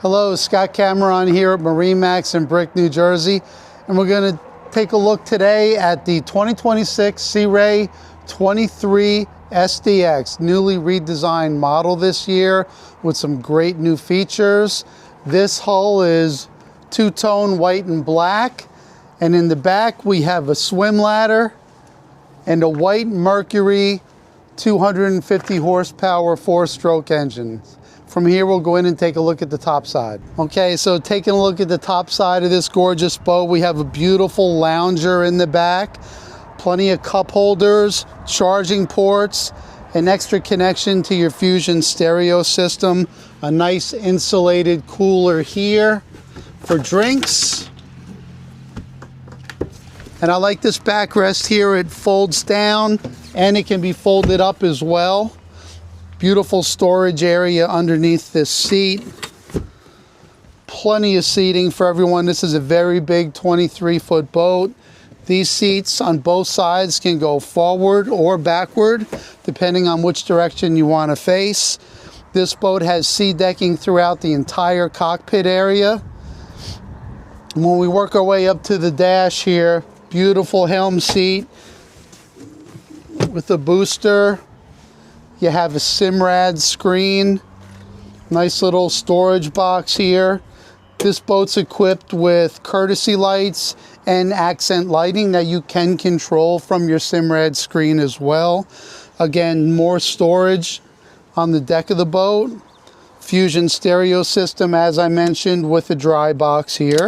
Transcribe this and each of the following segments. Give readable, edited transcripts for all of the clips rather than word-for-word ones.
Hello, Scott Cameron here at MarineMax in Brick, New Jersey, and we're going to take a look today at the 2026 Sea Ray 23 SDX, newly redesigned model this year with some great new features. This hull is two-tone white and black, and in the back we have a swim ladder and a white Mercury 250 horsepower four-stroke engine. From here, we'll go in and take a look at the top side. Okay, so taking a look at the top side of this gorgeous boat, we have a beautiful lounger in the back, plenty of cup holders, charging ports, an extra connection to your Fusion stereo system, a nice insulated cooler here for drinks. And I like this backrest here. It folds down and it can be folded up as well. Beautiful storage area underneath this seat. Plenty of seating for everyone. This is a very big 23-foot boat. These seats on both sides can go forward or backward, depending on which direction you want to face. This boat has sea decking throughout the entire cockpit area. And when we work our way up to the dash here, beautiful helm seat with a booster. You have a Simrad screen, nice little storage box here. This boat's equipped with courtesy lights and accent lighting that you can control from your Simrad screen as well. Again, more storage on the deck of the boat. Fusion stereo system, as I mentioned, with a dry box here.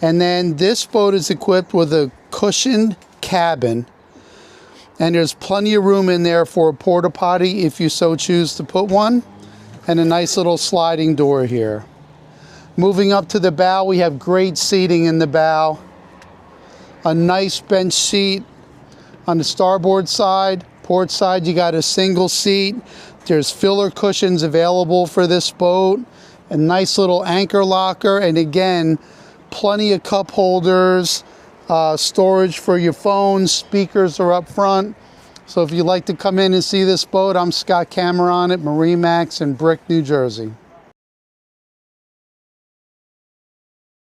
And then this boat is equipped with a cushioned cabin. And there's plenty of room in there for a porta potty if you so choose to put one. And a nice little sliding door here. Moving up to the bow, we have great seating in the bow. A nice bench seat on the starboard side. Port side, you got a single seat. There's filler cushions available for this boat. A nice little anchor locker. And again, plenty of cup holders. Storage for your phones, speakers are up front. So if you'd like to come in and see this boat, I'm Scott Cameron at MarineMax in Brick, New Jersey.